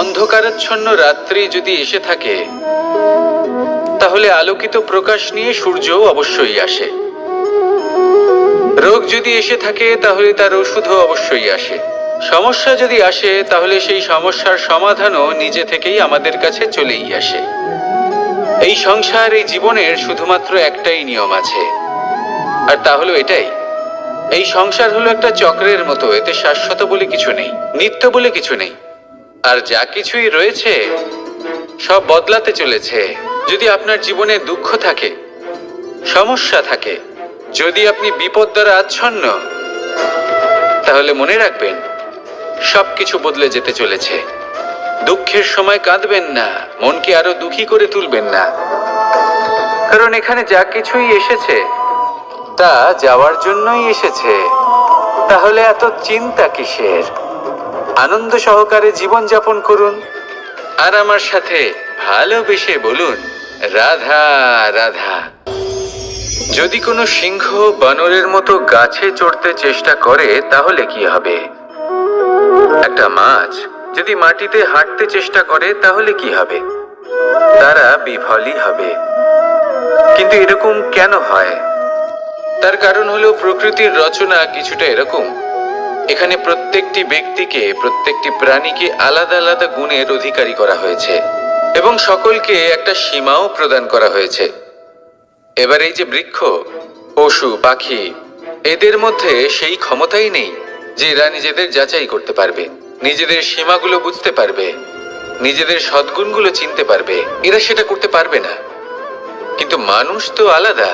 অন্ধকারাচ্ছন্ন রাত্রি যদি এসে থাকে তাহলে আলোকিত প্রকাশ নিয়ে সূর্যও অবশ্যই আসে। রোগ যদি এসে থাকে তাহলে তার ওষুধও অবশ্যই আসে। সমস্যা যদি আসে তাহলে সেই সমস্যার সমাধানও নিজে থেকেই আমাদের কাছে চলেই আসে। এই সংসার, এই জীবনের শুধুমাত্র একটাই নিয়ম আছে, আর তা হলো এটাই: এই সংসার হলো একটা চক্রের মতো। এতে শাশ্বত বলে কিছু নেই, নিত্য বলে কিছু নেই, আর যা কিছুই রয়েছে সব বদলাতে চলেছে। যদি আপনার জীবনে দুঃখ থাকে, সমস্যা থাকে, যদি আপনি বিপদ দ্বারা আচ্ছন্ন, তাহলে মনে রাখবেন সবকিছু বদলে যেতে চলেছে। দুঃখের সময় কাঁদবেন না, মনকে আরো দুঃখী করে তুলবেন না, কারণ এখানে যা কিছুই এসেছে তা যাওয়ার জন্যই এসেছে। তাহলে এত চিন্তা কিসের? আনন্দ সহকারে জীবন যাপন করুন, আর আমার সাথে ভালোবেসে বলুন রাধা রাধা। যদি কোনো সিংহ বানরের মতো গাছে চড়তে চেষ্টা করে তাহলে কি হবে? একটা মাছ যদি মাটিতে হাঁটতে চেষ্টা করে তাহলে কি হবে? তারা বিফলই হবে। কিন্তু এরকম কেন হয়? তার কারণ হলো প্রকৃতির রচনা কিছুটা এরকম। এখানে প্রত্যেকটি ব্যক্তিকে, প্রত্যেকটি প্রাণীকে আলাদা আলাদা গুণের অধিকারী করা হয়েছে এবং সকলকে একটা সীমাও প্রদান করা হয়েছে। এবার এই যে বৃক্ষ, পশু, পাখি, এদের মধ্যে সেই ক্ষমতাই নেই যে এরা নিজেদের যাচাই করতে পারবে, নিজেদের সীমাগুলো বুঝতে পারবে, নিজেদের সদ্গুণগুলো চিনতে পারবে। এরা সেটা করতে পারবে না। কিন্তু মানুষ তো আলাদা।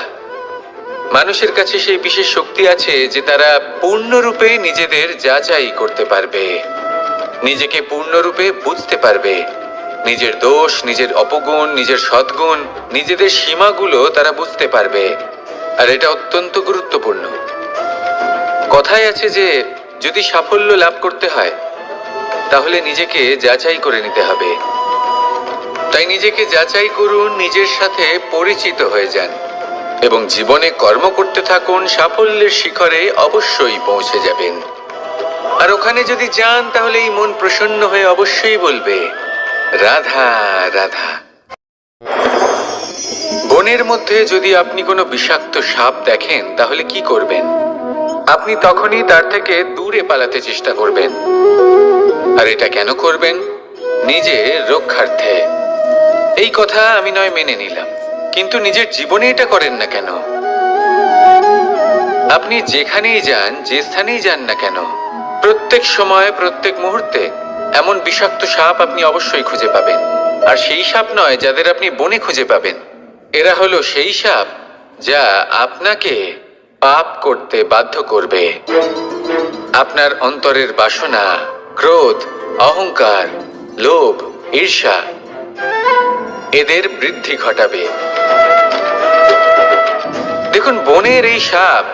মানুষের কাছে সেই বিশেষ শক্তি আছে যে তারা পূর্ণরূপে নিজেদের যাচাই করতে পারবে, নিজেকে পূর্ণরূপে বুঝতে পারবে, নিজের দোষ, নিজের অপগুণ, নিজের সদ্গুণ, নিজেদের সীমাগুলো তারা বুঝতে পারবে। আর এটা অত্যন্ত গুরুত্বপূর্ণ। কথায় আছে যে যদি সাফল্য লাভ করতে হয় তাহলে নিজেকে যাচাই করে নিতে হবে। তাই নিজেকে যাচাই করুন, নিজের সাথে পরিচিত হয়ে যান এবং জীবনে কর্ম করতে থাকুন। সাফল্যের শিখরে অবশ্যই পৌঁছে যাবেন। আর ওখানে যদি যান তাহলে এই মন প্রসন্ন হয়ে অবশ্যই বলবে রাধা রাধা। বনের মধ্যে যদি আপনি কোনো বিষাক্ত সাপ দেখেন তাহলে কি করবেন? আপনি তখনই তার থেকে দূরে পালাতে চেষ্টা করবেন। আর এটা কেন করবেন? নিজের রক্ষার্থে। এই কথা আমি নয় মেনে নিলাম, কিন্তু নিজের জীবনে এটা করেন না কেন? আপনি যেখানেই যান, যে স্থানেই যান না কেন, প্রত্যেক সময়, প্রত্যেক মুহূর্তে এমন বিষাক্ত সাপ আপনি অবশ্যই খুঁজে পাবেন। আর সেই সাপ নয় যাদের আপনি বনে খুঁজে পাবেন। এরা হলো সেই সাপ যা আপনাকে পাপ করতে বাধ্য করবে। আপনার অন্তরের বাসনা, ক্রোধ, অহংকার, লোভ, ঈর্ষা, এদের বৃদ্ধি ঘটাবে। দেখুন, বনের এই সাপ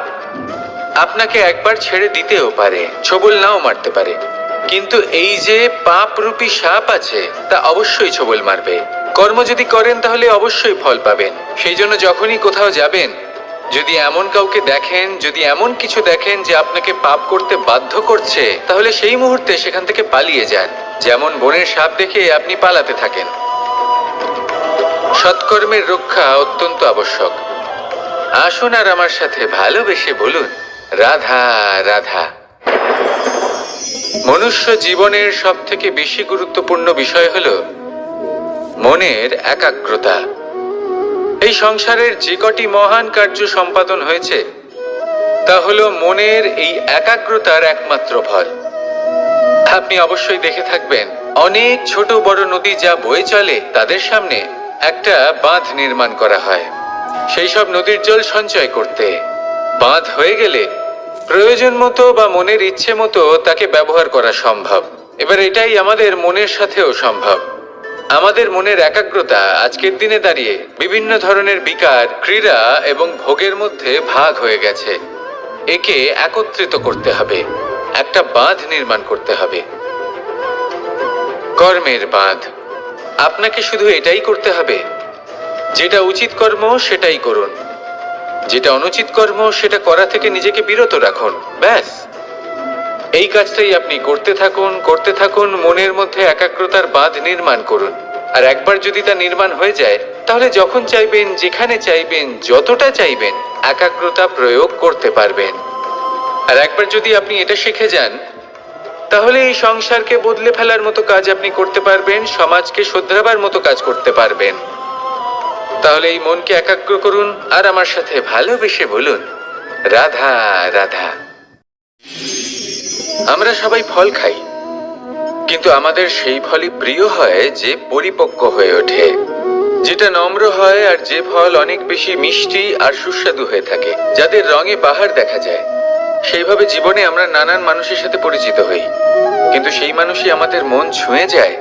আপনাকে একবার ছেড়ে দিতেও পারে, ছোবল নাও মারতে পারে, কিন্তু এই যে পাপরূপী সাপ আছে তা অবশ্যই ছোবল মারবে। কর্ম যদি করেন তাহলে অবশ্যই ফল পাবেন। সেই জন্য যখনই কোথাও যাবেন, যদি এমন কাউকে দেখেন, যদি এমন কিছু দেখেন যে আপনাকে পাপ করতে বাধ্য করছে, তাহলে সেই মুহূর্তে সেখান থেকে পালিয়ে যান। যেমন বনের সাপ দেখে আপনি পালাতে থাকেন। সৎকর্মের রক্ষা অত্যন্ত আবশ্যক। আসুন আর আমার সাথে ভালোবেসে বলুন রাধা রাধা। মনুষ্য জীবনের সব থেকে বেশি গুরুত্বপূর্ণ বিষয় হলো মনের একাগ্রতা। এই সংসারের যে কটি মহান কার্য সম্পাদন হয়েছে তা হলো মনের এই একাগ্রতার একমাত্র ফল। আপনি অবশ্যই দেখে থাকবেন, অনেক ছোট বড় নদী যা বয়ে চলে তাদের সামনে একটা বাঁধ নির্মাণ করা হয় সেই সব নদীর জল সঞ্চয় করতে। বাঁধ হয়ে গেলে প্রয়োজন মতো বা মনের ইচ্ছে মতো তাকে ব্যবহার করা সম্ভব। এবার এটাই আমাদের মনের সাথেও সম্ভব। আমাদের মনের একাগ্রতা আজকের দিনে দাঁড়িয়ে বিভিন্ন ধরনের বিকার, ক্রীড়া এবং ভোগের মধ্যে ভাগ হয়ে গেছে। একে একত্রিত করতে হবে, একটা বাঁধ নির্মাণ করতে হবে, কর্মের বাঁধ। আপনাকে শুধু এটাই করতে হবে, যেটা উচিত কর্ম সেটাই করুন, যেটা অনুচিত কর্ম সেটা করা থেকে নিজেকে বিরত রাখুন। ব্যাস, এই কাজটাই আপনি করতে থাকুন, মনের মধ্যে একাগ্রতার বাঁধ নির্মাণ করুন। আর একবার যদি তা নির্মাণ হয়ে যায়, তাহলে যখন চাইবেন, যেখানে চাইবেন, যতটা চাইবেন, একাগ্রতা প্রয়োগ করতে পারবেন। আর একবার যদি আপনি এটা শিখে যান, তাহলে এই সংসারকে বদলে ফেলার মতো কাজ আপনি করতে পারবেন, সমাজকে শোধরাবার মতো কাজ করতে পারবেন। তাহলে এই মনকে একাগ্র করুন আর আমার সাথে ভালোবেসে বলুন, রাধা রাধা। আমরা সবাই ফল খাই, কিন্তু আমাদের সেই ফলই প্রিয় হয় যে পরিপক্ক হয়ে ওঠে, যেটা নম্র হয়, আর যে ফল অনেক বেশি মিষ্টি আর সুস্বাদু হয়ে থাকে, যাদের রঙে বাহার দেখা যায়। সেইভাবে জীবনে আমরা নানান মানুষের সাথে পরিচিত হই, কিন্তু সেই মানুষই আমাদের মন ছুঁয়ে যায়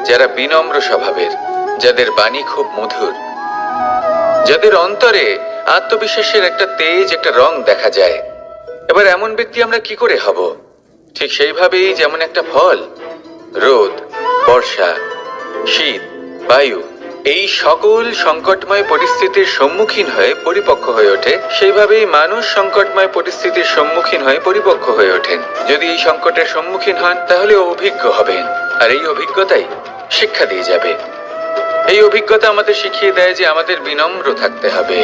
যারা বিনম্র স্বভাবের, যাদের বাণী খুব মধুর, যাদের অন্তরে আত্মবিশ্বাসের একটা তেজ, একটা রং দেখা যায়। এবার এমন ব্যক্তি আমরা কি করে হব? ঠিক সেইভাবেই যেমন একটা ফল রোদ, বর্ষা, শীত, বায়ু এই সকল সংকটময় পরিস্থিতির সম্মুখীন হয়ে পরিপক্ক হয়ে ওঠে, সেইভাবেই মানুষ সংকটময় পরিস্থিতির সম্মুখীন হয়ে পরিপক্ক হয়ে ওঠেন। যদি এই সংকটের সম্মুখীন হন, তাহলে অভিজ্ঞ হবেন, আর এই অভিজ্ঞতাই শিক্ষা দিয়ে যাবে। এই অভিজ্ঞতা আমাদের শিখিয়ে দেয় যে আমাদের বিনম্র থাকতে হবে।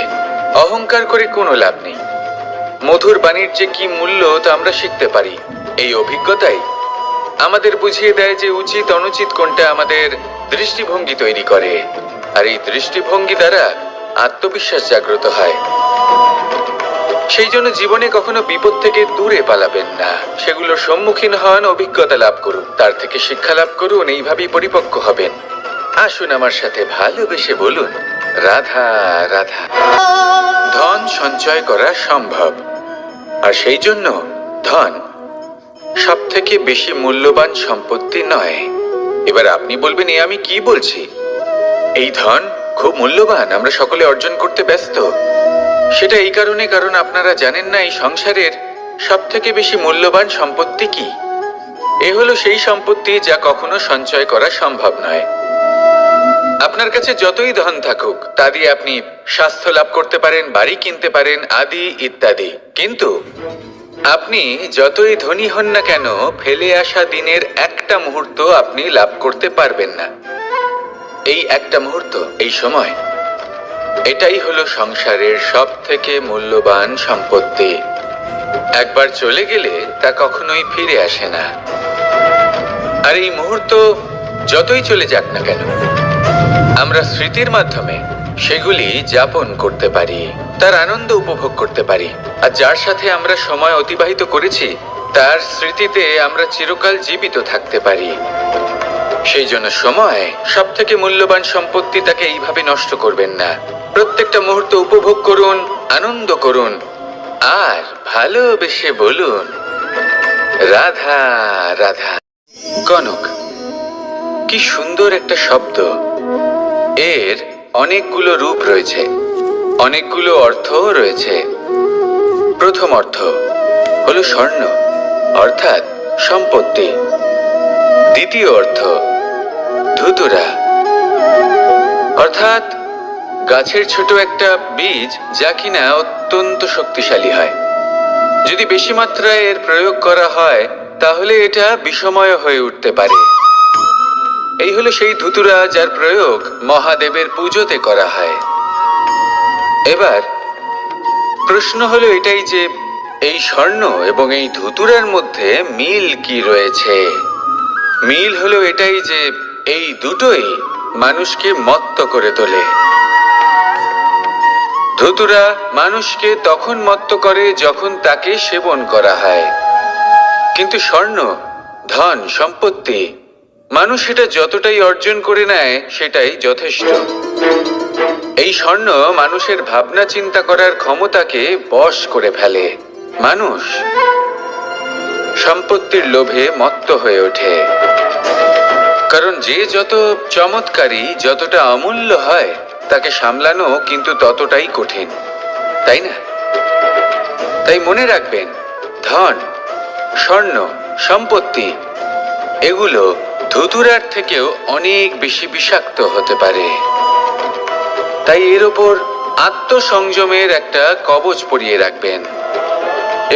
অহংকার করে কোনো লাভ নেই। মধুর বাণীর যে কি মূল্য তা আমরা শিখতে পারি। এই অভিজ্ঞতাই আমাদের বুঝিয়ে দেয় যে উচিত অনুচিত কোনটা, আমাদের দৃষ্টিভঙ্গি তৈরি করে, আর এই দৃষ্টিভঙ্গি দ্বারা আত্মবিশ্বাস জাগ্রত হয়। সেই জন্য জীবনে কখনো বিপদ থেকে দূরে পালাবেন না, সেগুলোর সম্মুখীন হন, অভিজ্ঞতা লাভ করুন, তার থেকে শিক্ষা লাভ করুন, এইভাবেই পরিপক্ক হবেন। আসুন আমার সাথে ভালোবেসে বলুন, রাধা রাধা। ধন সঞ্চয় করা সম্ভব, আর সেই জন্য ধন সব থেকে বেশি মূল্যবান সম্পত্তি নয়। এবার আপনি বলবেন, আমি কি বলছি? এই ধন খুব মূল্যবান, আমরা সকলে অর্জন করতে ব্যস্ত। সেটা এই কারণে, কারণ আপনারা জানেন না এই সংসারের সব থেকে বেশি মূল্যবান সম্পত্তি কি। এ হলো সেই সম্পত্তি যা কখনো সঞ্চয় করা সম্ভব নয়। আপনার কাছে যতই ধন থাকুক, তা দিয়ে আপনি স্বাস্থ্য লাভ করতে পারেন, বাড়ি কিনতে পারেন, আদি ইত্যাদি, কিন্তু আপনি যতই ধনী হন না কেন, ফেলে আসা দিনের একটা মুহূর্ত আপনি লাভ করতে পারবেন না। এই একটা মুহূর্ত, এই সময়, এটাই হলো সংসারের সব থেকে মূল্যবান সম্পত্তি। একবার চলে গেলে তা কখনোই ফিরে আসে না। আর এই মুহূর্ত যতই চলে যাক না কেন, আমরা স্মৃতির মাধ্যমে সেগুলি যাপন করতে পারি, তার আনন্দ উপভোগ করতে পারি। আর যার সাথে আমরা সময় অতিবাহিত করেছি, তার স্মৃতিতে আমরা চিরকাল জীবিত থাকতে পারি। সেই জন্য সময় সব থেকে মূল্যবান সম্পত্তি, তাকে এইভাবে নষ্ট করবেন না। প্রত্যেকটা মুহূর্ত উপভোগ করুন, আনন্দ করুন, আর ভালোবেসে বলুন, রাধা রাধা। কনক, কি সুন্দর একটা শব্দ। এর অনেকগুলো রূপ রয়েছে, অনেকগুলো অর্থও রয়েছে। প্রথম অর্থ হলো স্বর্ণ, অর্থাৎ সম্পত্তি। দ্বিতীয় অর্থ ধুতুরা, অর্থাৎ গাছের ছোট একটা বীজ, যা কিনা অত্যন্ত শক্তিশালী হয়। যদি বেশি মাত্রায় এর প্রয়োগ করা হয়, তাহলে এটা বিষময় হয়ে উঠতে পারে। এই হলো সেই ধুতুরা যার প্রয়োগ মহাদেবের পুজোতে করা হয়। এবার প্রশ্ন হলো এটাই যে এই স্বর্ণ এবং এই ধুতুরার মধ্যে মিল কি রয়েছে। মিল হলো এটাই যে এই দুটোই মানুষকে মত্ত করে তোলে। ধুতুরা মানুষকে তখন মত্ত করে যখন তাকে সেবন করা হয়, কিন্তু স্বর্ণ, ধন, সম্পত্তি, মানুষ সেটা যতটাই অর্জন করে নেয় সেটাই যথেষ্ট। এই স্বর্ণ মানুষের ভাবনা চিন্তা করার ক্ষমতাকে বশ করে ফেলে। মানুষ সম্পত্তির লোভে মত্ত হয়ে ওঠে, কারণ যে যত চমৎকারী, যতটা অমূল্য হয়, তাকে সামলানো কিন্তু ততটাই কঠিন, তাই না? তাই মনে রাখবেন, ধন, স্বর্ণ, সম্পত্তি এগুলো ধুতুরার থেকেও অনেক বেশি বিষাক্ত হতে পারে। তাই এর ওপর আত্মসংযমের একটা কবচ পরিয়ে রাখবেন।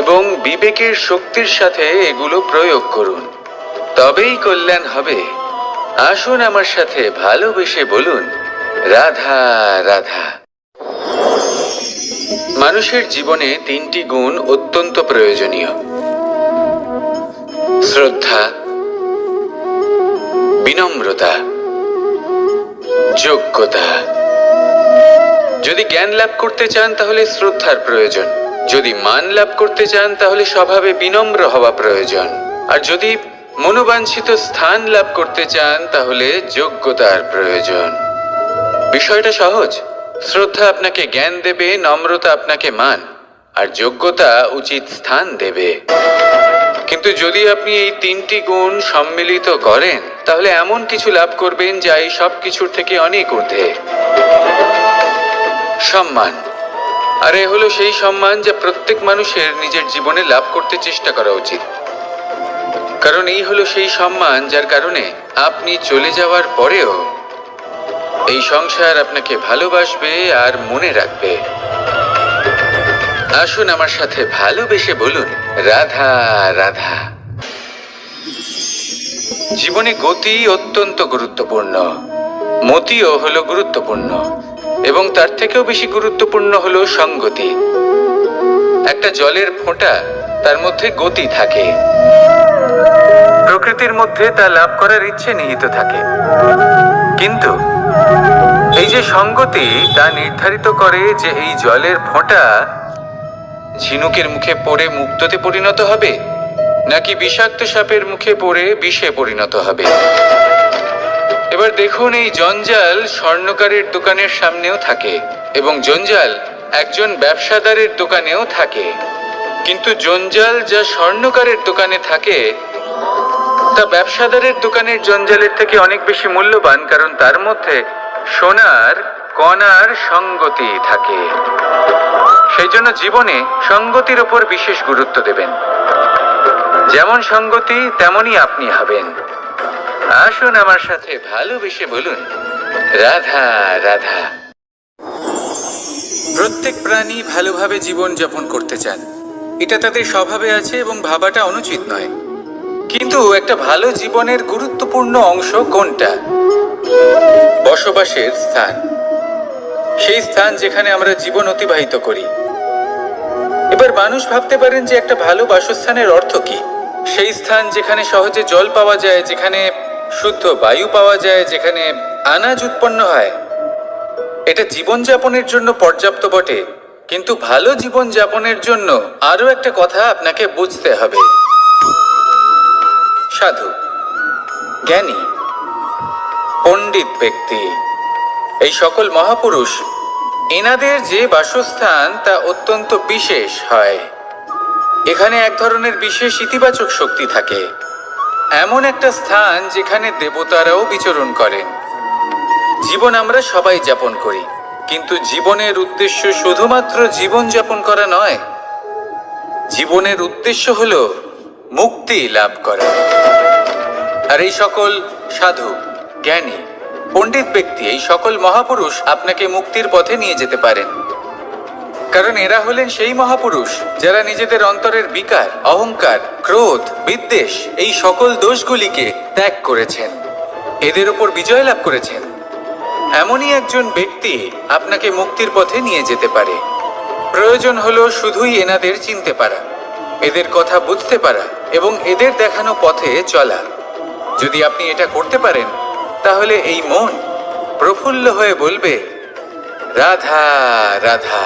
এবং বিবেকের শক্তির সাথে এগুলো প্রয়োগ করুন, তবেই কল্যাণ হবে। আসুন আমার সাথে ভালোবেসে বলুন, রাধা রাধা। মানুষের জীবনে তিনটি গুণ অত্যন্ত প্রয়োজনীয়: শ্রদ্ধা, বিনম্রতা, যোগ্যতা। যদি জ্ঞান লাভ করতে চান তাহলে শ্রদ্ধার প্রয়োজন, যদি মান লাভ করতে চান তাহলে স্বভাবে বিনম্র হওয়া প্রয়োজন, আর যদি মনোবাঞ্ছিত স্থান লাভ করতে চান তাহলে যোগ্যতার প্রয়োজন। বিষয়টা সহজ। শ্রদ্ধা আপনাকে জ্ঞান দেবে, নম্রতা আপনাকে মান, আর যোগ্যতা উচিত স্থান দেবে। কিন্তু যদি আপনি এই তিনটি গুণ সম্মিলিত করেন তাহলে এমন কিছু লাভ করবেন যা এই সব কিছুর থেকে অনেক ঊর্ধ্বে। সম্মান। আর এ হলো সেই সম্মান যা প্রত্যেক মানুষের নিজের জীবনে লাভ করতে চেষ্টা করা উচিত, কারণ এই হলো সেই সম্মান যার কারণে আপনি চলে যাওয়ার পরেও এই সংসার আপনাকে ভালোবাসবে আর মনে রাখবে। আসুন আমার সাথে ভালোবেসে বলুন, রাধা রাধা। জীবনে গতি অত্যন্ত গুরুত্বপূর্ণ, মতিও হলো গুরুত্বপূর্ণ, এবং তার থেকেও বেশি গুরুত্বপূর্ণ হলো সঙ্গতি। একটা জলের ফোঁটা, তার মধ্যে গতি থাকে, প্রকৃতির মধ্যে তা লাভ করার ইচ্ছে নিহিত থাকে, কিন্তু এই যে সঙ্গতি তা নির্ধারিত করে যে এই জলের ফোঁটা ঝিনুকের মুখে পড়ে মুক্তোতে পরিণত হবে নাকি বিষাক্ত সাপের মুখে পড়ে বিষে পরিণত হবে। এবার দেখুন, এই জঞ্জাল স্বর্ণকারের দোকানের সামনেও থাকে এবং জঞ্জাল একজন ব্যবসাদারের দোকানেও থাকে, কিন্তু জঞ্জাল যা স্বর্ণকারের দোকানে থাকে তা ব্যবসাদারের দোকানের জঞ্জালের থেকে অনেক বেশি মূল্যবান, কারণ তার মধ্যে সোনার কণার সঙ্গতি থাকে। সেই জন্য জীবনে সঙ্গতির উপর বিশেষ গুরুত্ব দেবেন। যেমন সঙ্গতি তেমনই আপনি হবেন। আসুন আমার সাথে ভালোবেসে বলুন, রাধা রাধা। প্রত্যেক প্রাণী ভালোভাবে জীবন যাপন করতে চান, এটা তাদের স্বভাবে আছে এবং ভাবাটা অনুচিত নয়। কিন্তু একটা ভালো জীবনের গুরুত্বপূর্ণ অংশ কোনটা? বসবাসের স্থান, সেই স্থান যেখানে আমরা জীবন অতিবাহিত করি। এবার মানুষ ভাবতে পারেন যে একটা ভালো বাসস্থানের অর্থ কি? সেই স্থান যেখানে সহজে জল পাওয়া যায়, যেখানে শুদ্ধ বায়ু পাওয়া যায়, যেখানে আনাজ উৎপন্ন হয়। এটা জীবনযাপনের জন্য পর্যাপ্ত বটে, কিন্তু ভালো জীবনযাপনের জন্য আরও একটা কথা আপনাকে বুঝতে হবে। সাধু, জ্ঞানী, পণ্ডিত ব্যক্তি, এই সকল মহাপুরুষ, এনাদের যে বাসস্থান তা অত্যন্ত বিশেষ হয়। এখানে এক ধরনের বিশেষ ইতিবাচক শক্তি থাকে, এমন একটা স্থান যেখানে দেবতারাও বিচরণ করেন। জীবন আমরা সবাই যাপন করি, কিন্তু জীবনের উদ্দেশ্য শুধুমাত্র জীবন যাপন করা নয়। জীবনের উদ্দেশ্য হলো মুক্তি লাভ করা। আর এই সকল সাধু, জ্ঞানী, পণ্ডিত ব্যক্তি, এই সকল মহাপুরুষ আপনাকে মুক্তির পথে নিয়ে যেতে পারেন, কারণ এরা হলেন সেই মহাপুরুষ যারা নিজেদের অন্তরের বিকার, অহংকার, ক্রোধ, বিদ্বেষ এই সকল দোষগুলিকে ত্যাগ করেছেন, এদের উপর বিজয় লাভ করেছেন। এমনই একজন ব্যক্তি আপনাকে মুক্তির পথে নিয়ে যেতে পারে। প্রয়োজন হলো শুধুই এনাদের চিনতে পারা, এদের কথা বুঝতে পারা এবং এদের দেখানো পথে চলা। যদি আপনি এটা করতে পারেন তাহলে এই মন প্রফুল্ল হয়ে বলবে, রাধা রাধা।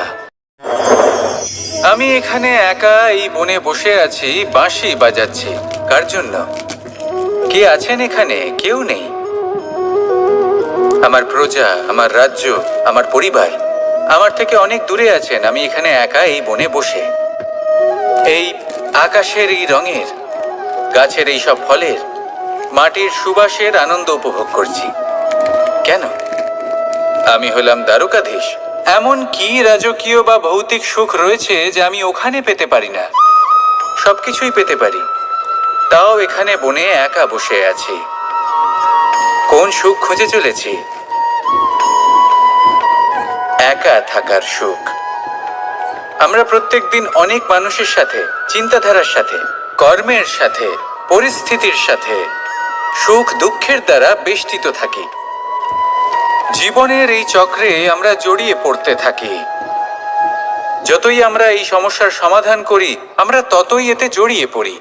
আমি এখানে একা এই বনে বসে আছি, বাঁশি বাজাচ্ছি। কার জন্য? কে আছেন এখানে? কেউ নেই। আমার প্রজা, আমার রাজ্য, আমার পরিবার আমার থেকে অনেক দূরে আছেন। আমি এখানে একা এই বনে বসে এই আকাশের এই রঙের, গাছের এই সব ফলের, মাটির সুবাসের আনন্দ উপভোগ করছি। কেন? আমি হলাম দ্বারকাধীশ। এমন কি রাজকীয় বা ভৌতিক সুখ রয়েছে যে আমি ওখানে পেতে পারি না? সবকিছুই পেতে পারি, তাও এখানে বনে একা বসে আছি। কোন সুখ খুঁজে চলেছি? একা থাকার সুখ। আমরা প্রত্যেকদিন অনেক মানুষের সাথে, চিন্তাধারার সাথে, কর্মের সাথে, পরিস্থিতির সাথে, সুখ দুঃখের দ্বারা বেষ্টিত থাকি। জীবনের এই চক্রে আমরা জড়িয়ে পড়তে থাকি। যতই আমরা এই সমস্যার সমাধান করি, আমরা ততই এতে জড়িয়ে পড়ি।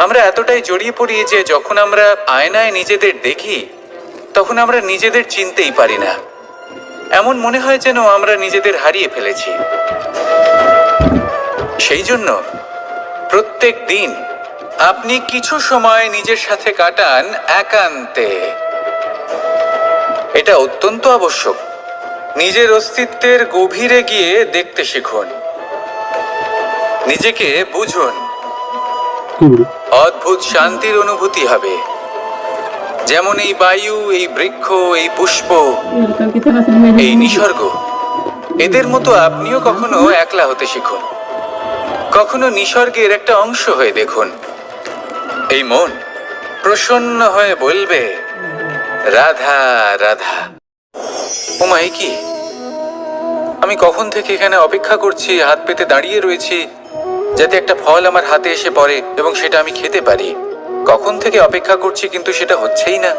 আমরা এতটাই জড়িয়ে পড়ি যে যখন আমরা আয়নায় নিজেদের দেখি, তখন আমরা নিজেদের চিনতেই পারি না। এমন মনে হয় যেন আমরা নিজেদের হারিয়ে ফেলেছি। সেই জন্য প্রত্যেক দিন আপনি কিছু সময় নিজের সাথে কাটান একান্তে। এটা অত্যন্ত আবশ্যক। নিজের অস্তিত্বের গভীরে গিয়ে দেখতে শিখুন, নিজেকে বুঝুন। অদ্ভুত শান্তির অনুভূতি হবে। যেমন এই বায়ু, এই বৃক্ষ, এই পুষ্প, এই নিসর্গ, এদের মতো আপনিও কখনো একলা হতে শিখুন। কখনো নিসর্গের একটা অংশ হয়ে দেখুন। এই মন প্রসন্ন হয়ে বলবে, রাধা রাধা। ওমাই কি, আমি কখন থেকে এখানে অপেক্ষা করছি, হাত পেতে দাঁড়িয়ে রয়েছি যাতে একটা ফল আমার হাতে এসে পড়ে এবং সেটা আমি খেতে পারি। কখন থেকে অপেক্ষা করছি, কিন্তু সেটা হচ্ছেই না।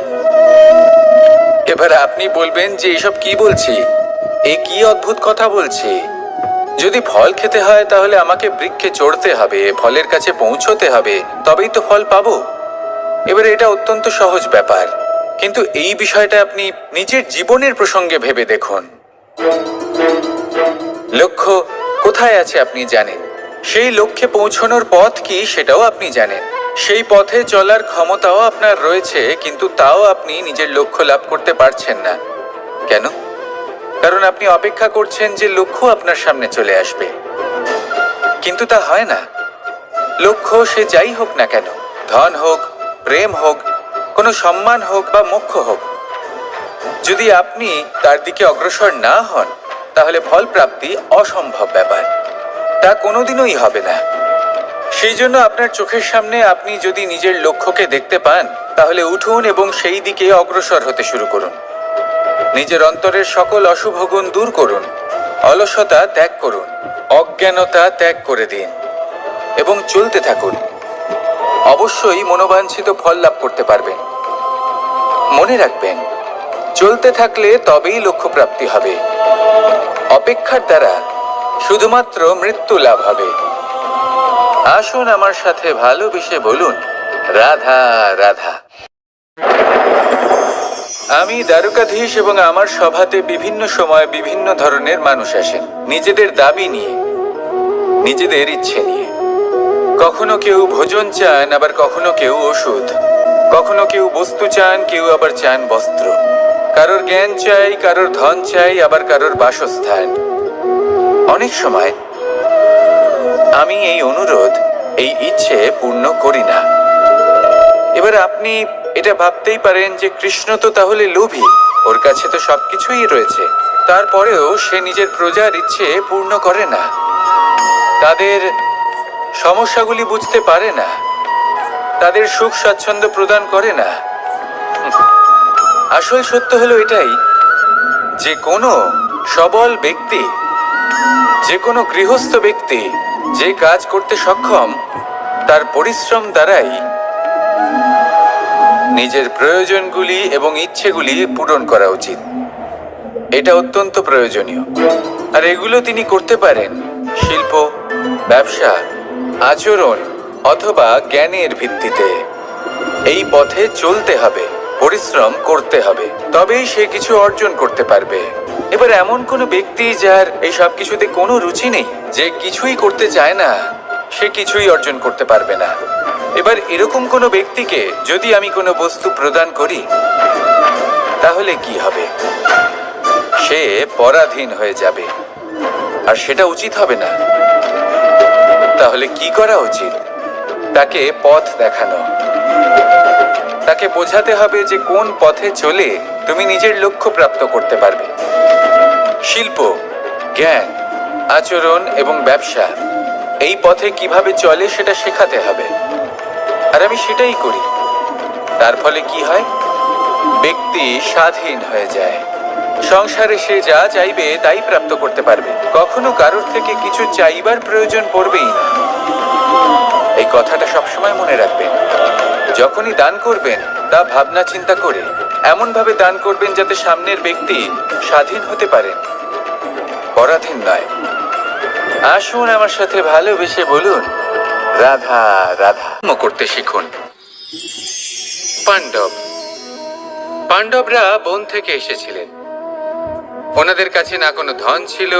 এবার আপনি বলবেন যে এসব কি বলছি, এ কি অদ্ভুত কথা বলছি। যদি ফল খেতে হয় তাহলে আমাকে বৃক্ষে চড়তে হবে, ফলের কাছে পৌঁছতে হবে, তবেই তো ফল পাবো। এবারে এটা অত্যন্ত সহজ ব্যাপার, কিন্তু এই বিষয়টা আপনি নিজের জীবনের প্রসঙ্গে ভেবে দেখুন। লক্ষ্য কোথায় আছে আপনি জানেন, সেই লক্ষ্যে পৌঁছানোর পথ কি সেটাও আপনি জানেন, সেই পথে চলার ক্ষমতাও আপনার রয়েছে, কিন্তু তাও আপনি নিজের লক্ষ্য লাভ করতে পারছেন না। কেন? কারণ আপনি অপেক্ষা করছেন যে লক্ষ্য আপনার সামনে চলে আসবে, কিন্তু তা হয় না। লক্ষ্য সে যাই হোক না কেন, ধন হোক, প্রেম হোক, কোনো সম্মান হোক বা মোক্ষ হোক, যদি আপনি তার দিকে অগ্রসর না হন তাহলে ফল প্রাপ্তি অসম্ভব ব্যাপার, তা কোনোদিনই হবে না। সেই জন্য আপনার চোখের সামনে আপনি যদি নিজের লক্ষ্যকে দেখতে পান, তাহলে উঠুন এবং সেই দিকে অগ্রসর হতে শুরু করুন। নিজের অন্তরের সকল অশুভ গুণ দূর করুন, অলসতা ত্যাগ করুন, অজ্ঞানতা ত্যাগ করে দিন এবং চলতে থাকুন। অবশ্যই মনোবাঞ্ছিত ফল লাভ করতে পারবেন। মনে রাখবেন, চলতে থাকলে তবেই লক্ষ্য প্রাপ্তি হবে। অপেক্ষার দ্বারা শুধুমাত্র মৃত্যু লাভ হবে। আসুন আমার সাথে ভালোবেসে বলুন, রাধা রাধা। আমি দ্বারকাধীশ এবং আমার সভাতে বিভিন্ন সময় বিভিন্ন ধরনের মানুষ আসেন, নিজেদের দাবি নিয়ে, নিজেদের ইচ্ছে নিয়ে। কখনো কেউ ভোজন চান, আবার কখনো কেউ ওষুধ। কখনো কেউ বস্তু চান, কেউ আবার চান বস্ত্র। কারোর জ্ঞান চাই, কারোর ধন চাই, আবার কারোর বাসস্থান। অনেক সময় আমি এই অনুরোধ, এই ইচ্ছে পূর্ণ করি না। এবার আপনি এটা ভাবতেই পারেন যে কৃষ্ণ তো তাহলে লোভী, ওর কাছে তো সবকিছুই রয়েছে, তারপরেও সে নিজের প্রজার ইচ্ছে পূর্ণ করে না, তাদের সমস্যাগুলি বুঝতে পারে না, তাদের সুখ স্বাচ্ছন্দ্য প্রদান করে না। আসল সত্য হলো এটাই যে কোনো সবল ব্যক্তি, যে কোনো গৃহস্থ ব্যক্তি যে কাজ করতে সক্ষম, তার পরিশ্রম দ্বারাই নিজের প্রয়োজনগুলি এবং ইচ্ছেগুলি পূরণ করা উচিত। এটা অত্যন্ত প্রয়োজনীয়, আর এগুলো তিনি করতে পারেন শিল্প, ব্যবসা, আচরণ অথবা জ্ঞানের ভিত্তিতে। এই পথে চলতে হবে, পরিশ্রম করতে হবে, তবেই সে কিছু অর্জন করতে পারবে। এবার এমন কোনো ব্যক্তি যার এই সব কিছুতে কোনো রুচি নেই, যে কিছুই করতে চায় না, সে কিছুই অর্জন করতে পারবে না। এবার এরকম কোনো ব্যক্তিকে যদি আমি কোনো বস্তু প্রদান করি, তাহলে কি হবে? সে পরাধীন হয়ে যাবে, আর সেটা উচিত হবে না। তাহলে কি করা উচিত? তাকে পথ দেখানো, তাকে বোঝাতে হবে যে কোন পথে চলে তুমি নিজের লক্ষ্য প্রাপ্ত করতে পারবে। শিল্প, জ্ঞান, আচরণ এবং ব্যবসা, এই পথে কিভাবে চলে সেটা শেখাতে হবে, আর আমি সেটাই করি। তার ফলে কি হয়? ব্যক্তি স্বাধীন হয়ে যায়। সংসারে সে যা চাইবে তাই প্রাপ্ত করতে পারবে, কখনো কারোর থেকে কিছু চাইবার প্রয়োজন পড়বেই না। এই কথাটা সবসময় মনে রাখবেন। যখনই দান করবেন তা ভাবনা চিন্তা করে এমন ভাবে দান করবেন যাতে সামনের ব্যক্তি স্বাধীন হতে পারেন, পরাধীন নয়। আসুন আমার সাথে ভালোবেসে বলুন রাধা রাধা করতে শিখুন। পাণ্ডবরা বন থেকে এসেছিলেন। ওনাদের কাছে না কোনো ধন ছিল,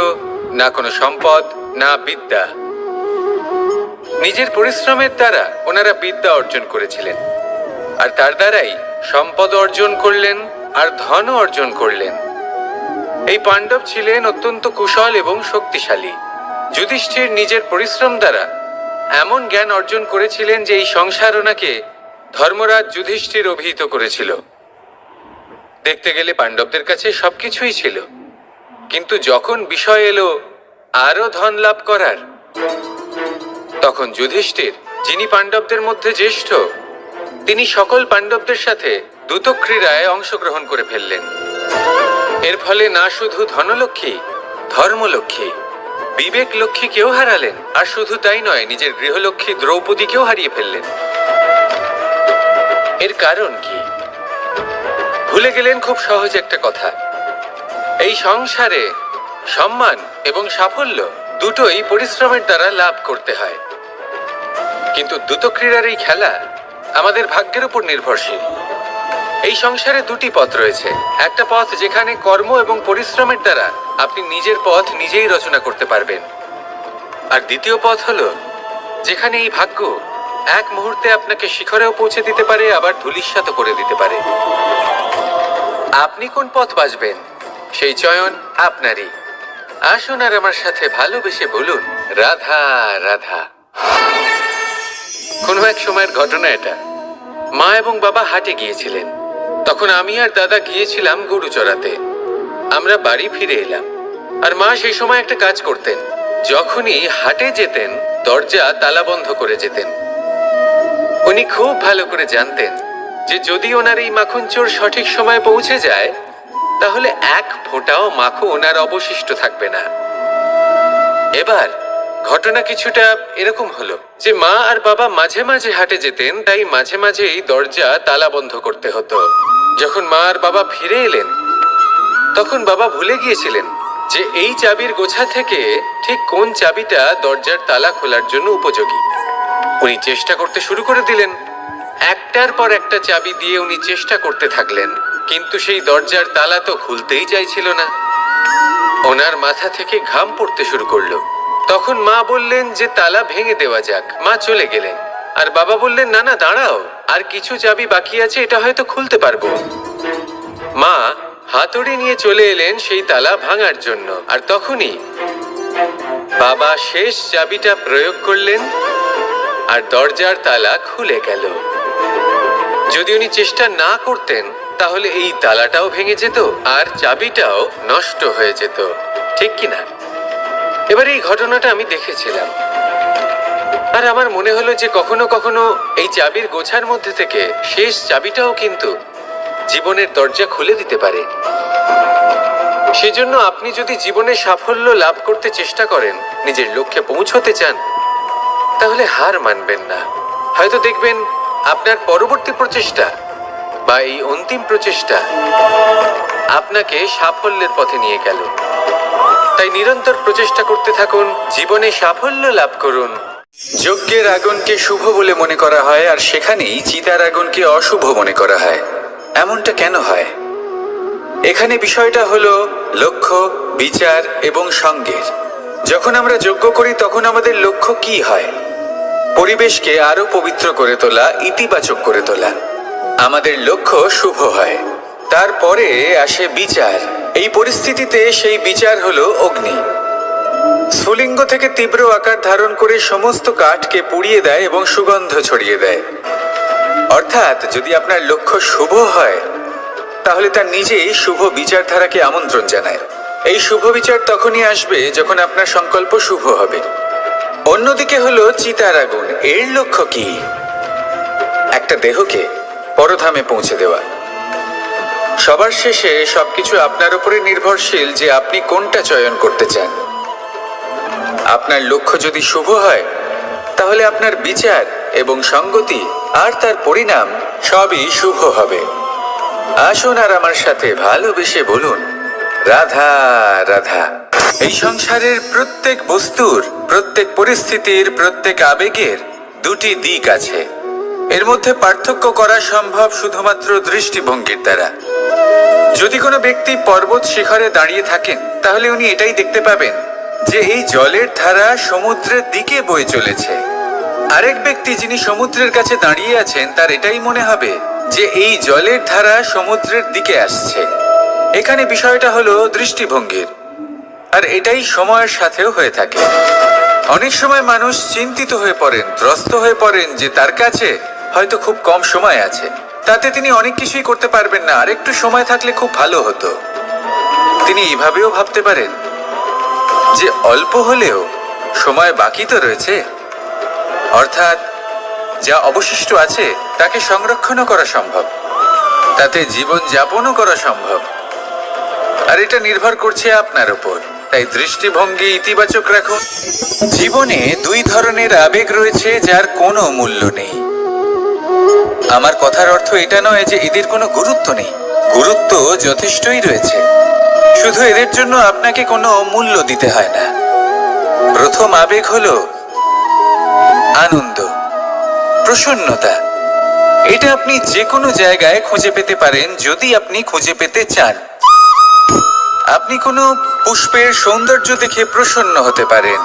না কোনো সম্পদ, না বিদ্যা। নিজের পরিশ্রমের দ্বারা ওনারা বিদ্যা অর্জন করেছিলেন, আর তার দ্বারাই সম্পদ অর্জন করলেন আর ধনও অর্জন করলেন। এই পাণ্ডব ছিলেন অত্যন্ত কুশল এবং শক্তিশালী। যুধিষ্ঠির নিজের পরিশ্রম দ্বারা এমন জ্ঞান অর্জন করেছিলেন যে এই সংসার ওনাকে ধর্মরাজ যুধিষ্ঠির অভিহিত করেছিল। দেখতে গেলে পাণ্ডবদের কাছে সবকিছুই ছিল, কিন্তু যখন বিষয় এলো আরো ধন লাভ করার, তখন যুধিষ্ঠির, যিনি পাণ্ডবদের মধ্যে জ্যেষ্ঠ, তিনি সকল পাণ্ডবদের সাথে দ্যুতক্রীড়ায় অংশগ্রহণ করে ফেললেন। এর ফলে না শুধু ধনলক্ষ্মী, ধর্মলক্ষ্মী, বিবেক লক্ষ্মীকেও হারালেন, আর শুধু তাই নয়, নিজের গৃহলক্ষ্মী দ্রৌপদীকেও হারিয়ে ফেললেন। এর কারণ কি? ভুলে গেলেন খুব সহজ একটা কথা। এই সংসারে সম্মান এবং সাফল্য দুটোই পরিশ্রমের দ্বারা লাভ করতে হয়, কিন্তু দ্যুতক্রীড়ার এই খেলা আমাদের ভাগ্যের উপর নির্ভরশীল। এই সংসারে দুটি পথ রয়েছে। একটা পথ যেখানে কর্ম এবং পরিশ্রমের দ্বারা আপনি নিজের পথ নিজেই রচনা করতে পারবেন, আর দ্বিতীয় পথ হলো যেখানে এই ভাগ্য এক মুহূর্তে আপনাকে শিখরেও পৌঁছে দিতে পারে, আবার ধূলিসাৎ করে দিতে পারে। আপনি কোন পথ বাছবেন সেই চয়ন আপনারই। আসুন আর আমার সাথে ভালোবেসে বলুন রাধা রাধা। কোনো এক সময়ের ঘটনা এটা। মা এবং বাবা হাটে গিয়েছিলেন, তখন আমি আর দাদা গিয়েছিলাম গরু চড়াতে। আমরা বাড়ি ফিরে এলাম, আর মা সেই সময় একটা কাজ করতেন। যখনই হাটে যেতেন দরজা তালা বন্ধ করে যেতেন। উনি খুব ভালো করে জানতেন যে যদি ওনার এই মাখন চোর সঠিক সময়ে পৌঁছে যায় তাহলে এক ফোঁটাও মাখন ওনার অবশিষ্ট থাকবে না। এবার ঘটনা কিছুটা এরকম হলো যে মা আর বাবা মাঝে মাঝে হাটে যেতেন, তাই মাঝে মাঝেই দরজা তালা বন্ধ করতে হতো। যখন মা আর বাবা ফিরে এলেন তখন বাবা ভুলে গিয়েছিলেন যে এই চাবির গোছা থেকে ঠিক কোন চাবিটা দরজার তালা খোলার জন্য উপযোগী। উনি চেষ্টা করতে শুরু করে দিলেন। একটার পর একটা চাবি দিয়ে উনি চেষ্টা করতে থাকলেন, কিন্তু সেই দরজার তালা তো খুলতেই চাইছিল না। ওনার মাথা থেকে ঘাম পড়তে শুরু করলো। তখন মা বললেন যে তালা ভেঙে দেওয়া যাক। মা চলে গেলেন, আর বাবা বললেন না না দাঁড়াও, আর কিছু চাবি বাকি আছে, এটা হয়তো খুলতে পারবো। মা হাতুড়ি নিয়ে চলে এলেন সেই তালা ভাঙার জন্য, আর তখনই বাবা শেষ চাবিটা প্রয়োগ করলেন আর দরজার তালা খুলে গেল। যদি উনি চেষ্টা না করতেন তাহলে এই তালাটাও ভেঙে যেত আর চাবিটাও নষ্ট হয়ে যেত, ঠিক কিনা? এবার এই ঘটনাটা আমি দেখেছিলাম, আর আমার মনে হলো যে কখনো কখনো এই চাবির গোছার মধ্যে থেকে শেষ চাবিটাও কিন্তু জীবনের দরজা খুলে দিতে পারে। সেজন্য আপনি যদি জীবনে সাফল্য লাভ করতে চেষ্টা করেন, নিজের লক্ষ্যে পৌঁছতে চান, তাহলে হার মানবেন না। হয়তো দেখবেন আপনার পরবর্তী প্রচেষ্টা বা এই অন্তিম প্রচেষ্টা আপনাকে সাফল্যের পথে নিয়ে গেল। তাই নিরন্তর প্রচেষ্টা করতে থাকুন, জীবনে সাফল্য লাভ করুন। যজ্ঞের আগুনকে শুভ বলে মনে করা হয়, আর সেখানেই চিতার আগুনকে অশুভ মনে করা হয়। এমনটা কেন হয়? এখানে বিষয়টা হলো লক্ষ্য, বিচার এবং সঙ্গের। যখন আমরা যজ্ঞ করি তখন আমাদের লক্ষ্য কি হয়? পরিবেশকে আরো পবিত্র করে তোলা, ইতিবাচক করে তোলা। আমাদের লক্ষ্য শুভ হয়। তারপরে আসে বিচার। এই পরিস্থিতিতে সেই বিচার হলো অগ্নি। স্ফুলিঙ্গ থেকে তীব্র আকার ধারণ করে সমস্ত কাঠকে পুড়িয়ে দেয় এবং সুগন্ধ ছড়িয়ে দেয়। অর্থাৎ যদি আপনার লক্ষ্য শুভ হয় তাহলে তার নিজেই শুভ বিচারধারাকে আমন্ত্রণ জানায়। এই শুভ বিচার তখনই আসবে যখন আপনার সংকল্প শুভ হবে। অন্যদিকে হলো চিতার আগুন। এর লক্ষ্য কি? একটা দেহকে পরধামে পৌঁছে দেওয়া। সবার শেষে সবকিছু আপনার উপরে নির্ভরশীল যে আপনি কোনটা চয়ন করতে চান। আপনার লক্ষ্য যদি শুভ হয় তাহলে আপনার বিচার এবং সঙ্গতি আর তার পরিণাম সবই শুভ হবে। আসুন আর আমার সাথে ভালোবেসে বলুন, রাধা রাধা। এই সংসারের প্রত্যেক বস্তুর, প্রত্যেক পরিস্থিতির, প্রত্যেক আবেগের দুটি দিক আছে। এর মধ্যে পার্থক্য করা সম্ভব শুধুমাত্র দৃষ্টিভঙ্গির দ্বারা। যদি কোনো ব্যক্তি পর্বত শিখরে দাঁড়িয়ে থাকেন তাহলে উনি এটাই দেখতে পাবেন যে এই জলের ধারা সমুদ্রের দিকে বয়ে চলেছে। আরেক ব্যক্তি যিনি সমুদ্রের কাছে দাঁড়িয়ে আছেন তার এটাই মনে হবে যে এই জলের ধারা সমুদ্রের দিকে আসছে। এখানে বিষয়টা হলো দৃষ্টিভঙ্গির, আর এটাই সময়ের সাথেও হয়ে থাকে। অনেক সময় মানুষ চিন্তিত হয়ে পড়েন, ত্রস্ত হয়ে পড়েন যে তার কাছে হয়তো খুব কম সময় আছে, তাতে তিনি অনেক কিছুই করতে পারবেন না, আর একটু সময় থাকলে খুব ভালো হতো। তিনি এভাবেও ভাবতে পারেন যে অল্প হলেও সময় বাকি তো রয়েছে, অর্থাৎ যা অবশিষ্ট আছে তাকে সংরক্ষণও করা সম্ভব, তাতে জীবন যাপনও করা সম্ভব। আর এটা নির্ভর করছে আপনার উপর। তাই দৃষ্টিভঙ্গি ইতিবাচক রাখুন। জীবনে দুই ধরনের আবেগ রয়েছে যার কোনো মূল্য নেই। আমার কথার অর্থ এটা নয় যে এদের কোনো গুরুত্ব নেই, গুরুত্ব যথেষ্টই রয়েছে, শুধু এদের জন্য আপনাকে কোনো মূল্য দিতে হয় না। প্রথম আবেগ হলো আনন্দ, প্রসন্নতা। এটা আপনি যে কোনো জায়গায় খুঁজে পেতে পারেন যদি আপনি খুঁজে পেতে চান। আপনি কোনো পুষ্পের সৌন্দর্য দেখে প্রসন্ন হতে পারেন।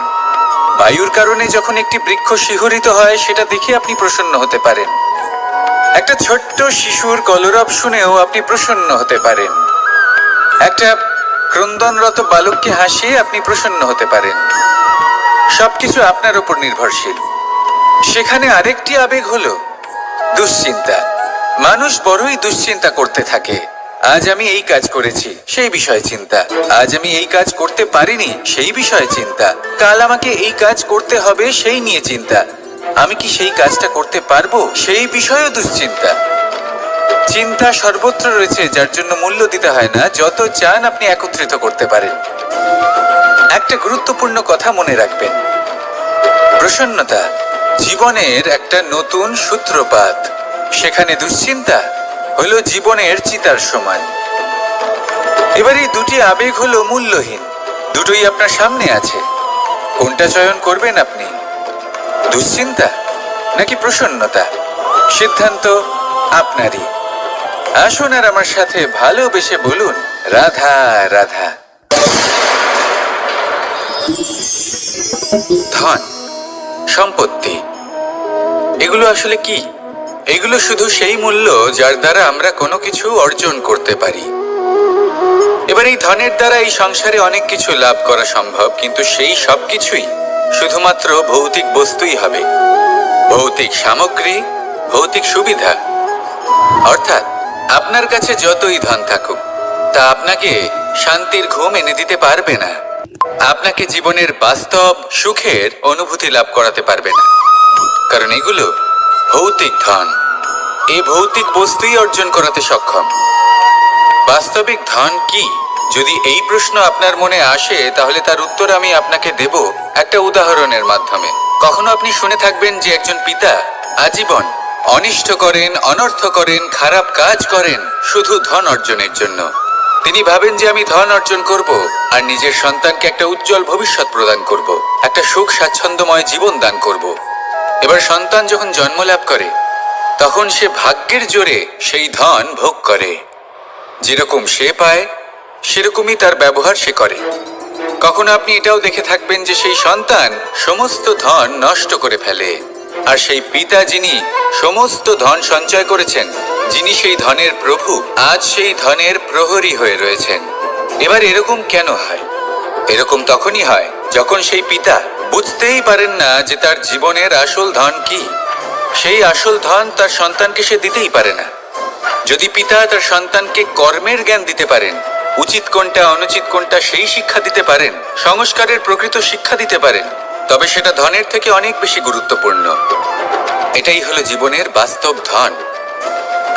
বায়ুর কারণে যখন একটি বৃক্ষ শিহরিত হয় সেটা দেখে আপনি প্রসন্ন হতে পারেন। একটা ছোট্ট শিশুর কলরব শুনেও আপনি প্রসন্ন হতে পারেন। একটা ক্রন্দনরত বালককে হাসিয়ে আপনি প্রসন্ন হতে পারেন। সবকিছু আপনার উপর নির্ভরশীল। সেখানে আরেকটি আবেগ হলো দুশ্চিন্তা। মানুষ বড়ই দুশ্চিন্তা করতে থাকে। আজ আমি এই কাজ করেছি, সেই বিষয়ে চিন্তা। আজ আমি এই কাজ করতে পারিনি, সেই বিষয়ে চিন্তা। কাল আমাকে এই কাজ করতে হবে, সেই নিয়ে চিন্তা। আমি কি সেই কাজটা করতে পারবো, সেই বিষয়েও দুশ্চিন্তা। চিন্তা সর্বত্র রয়েছে, যার জন্য মূল্য দিতে হয় না। যত চান আপনি একত্রিত করতে পারেন। একটা গুরুত্বপূর্ণ কথা মনে রাখবেন, প্রসন্নতা জীবনের একটা নতুন সূত্রপাত। সেখানে দুশ্চিন্তা হলো জীবনের চিতার সমান। এবার এই দুটি আবেগ হলো মূল্যহীন, দুটোই আপনার সামনে আছে। কোনটা চয়ন করবেন আপনি, দুশ্চিন্তা নাকি প্রসন্নতা? সিদ্ধান্ত আপনারই। আসুন আর আমার সাথে ভালোবেসে বলুন, রাধা রাধা। ধন, সম্পত্তি, এগুলো আসলে কি? এগুলো শুধু সেই মূল্য যার দ্বারা আমরা কোনো কিছু অর্জন করতে পারি। এবার এই ধনের দ্বারা এই সংসারে অনেক কিছু লাভ করা সম্ভব, কিন্তু সেই সব কিছুই শুধুমাত্র ভৌতিক বস্তুই হবে। ভৌতিক সামগ্রী, ভৌতিক সুবিধা। অর্থাৎ আপনার কাছে যতই ধন থাকুক তা আপনাকে শান্তির ঘুম এনে দিতে পারবে না, আপনাকে জীবনের বাস্তব সুখের অনুভূতি লাভ করাতে পারবে না, কারণ এগুলো ভৌতিক ধন। এই ভৌতিক বস্তুই অর্জন করাতে সক্ষম। বাস্তবিক ধন কি? যদি এই প্রশ্ন আপনার মনে আসে তাহলে তার উত্তর আমি আপনাকে দেব একটা উদাহরণের মাধ্যমে। কখনো আপনি শুনে থাকবেন যে একজন পিতা আজীবন অনিষ্ট করেন, অনর্থ করেন, খারাপ কাজ করেন শুধু ধন অর্জনের জন্য। তিনি ভাবেন যে আমি ধন অর্জন করব আর নিজের সন্তানকে একটা উজ্জ্বল ভবিষ্যৎ প্রদান করব, একটা সুখ স্বাচ্ছন্দ্যময় জীবন দান করব। এবার সন্তান যখন জন্ম লাভ করে তখন সে ভাগ্যের জোরে সেই ধন ভোগ করে। যেরকম সে পায় সেরকমই তার ব্যবহার সে করে। কখনো আপনি এটাও দেখে থাকবেন যে সেই সন্তান সমস্ত ধন নষ্ট করে ফেলে, আর সেই পিতা যিনি সমস্ত ধন সঞ্চয় করেছেন, যিনি সেই ধনের প্রভু, আজ সেই ধনের প্রহরী হয়ে রয়েছেন। এবার এরকম কেন হয়? এরকম তখনই হয় যখন সেই পিতা বুঝতেই পারেন না যে তার জীবনের আসল ধন কি। সেই আসল ধন তার সন্তানকে সে দিতেই পারে না। যদি পিতা তার সন্তানকে কর্মের জ্ঞান দিতে পারেন, উচিত কোনটা অনুচিত কোনটা সেই শিক্ষা দিতে পারেন, সংস্কারের প্রকৃত শিক্ষা দিতে পারেন, তবে সেটা ধনের থেকে অনেক বেশি গুরুত্বপূর্ণ। এটাই হলো জীবনের বাস্তব ধন।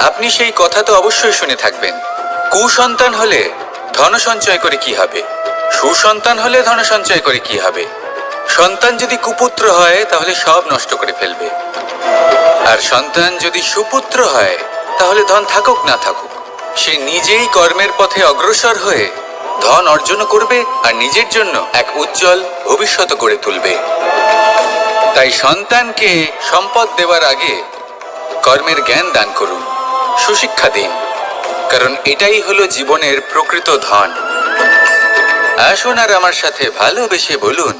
আপনি সেই কথা তো অবশ্যই শুনে থাকবেন, কুসন্তান হলে ধন সঞ্চয় করে কি হবে, সুসন্তান হলে ধন সঞ্চয় করে কি হবে? সন্তান যদি কুপুত্র হয় তাহলে সব নষ্ট করে ফেলবে, আর সন্তান যদি সুপুত্র হয় তাহলে ধন থাকুক না থাকুক সে নিজেই কর্মের পথে অগ্রসর হয়ে ধন অর্জন করবে আর নিজের জন্য এক উজ্জ্বল ভবিষ্যৎ গড়ে তুলবে। তাই সন্তানকে সম্পদ দেওয়ার আগে কর্মের জ্ঞান দান করুন, সুশিক্ষা দিন, কারণ এটাই হলো জীবনের প্রকৃত ধন। আসুন আর আমার সাথে ভালোবেসে বলুন,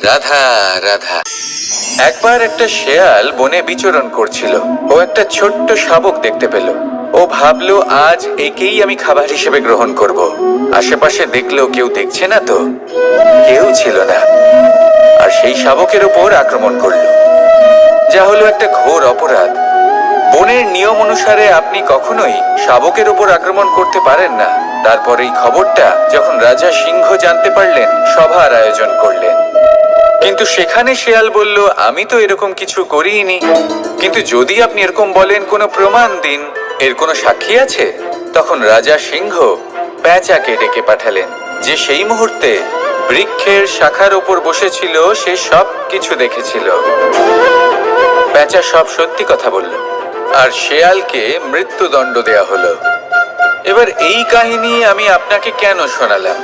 রাধা রাধা। একবার একটা শেয়াল বনে বিচরণ করছিল। ও একটা ছোট্ট শাবক দেখতে পেল। ও ভাবলো, আজ একেই আমি খাবার হিসেবে গ্রহণ করব। আশেপাশে দেখলো কেউ দেখছে না তো, কেউ ছিল না, আর সেই শাবকের উপর আক্রমণ করলো, যা হলো একটা ঘোর অপরাধ। বনের নিয়ম অনুসারে আপনি কখনোই শাবকের উপর আক্রমণ করতে পারেন না। তারপর এই খবরটা যখন রাজা সিংহ জানতে পারলেন, সভার আয়োজন করলেন। কিন্তু সেখানে শেয়াল বলল, আমি তো এরকম কিছু করিনি। কিন্তু যদি আপনি এরকম বলেন, কোনো প্রমাণ দিন, এর কোনো সাক্ষী আছে? তখন রাজা সিংহ পেঁচাকে ডেকে পাঠালেন, যে সেই মুহূর্তে বৃক্ষের শাখার উপর বসেছিল। সে সব কিছু দেখেছিল। পেঁচা সব সত্যি কথা বলল, আর শেয়ালকে মৃত্যুদণ্ড দেয়া হলো। এবার এই কাহিনী আমি আপনাকে কেন শোনালাম?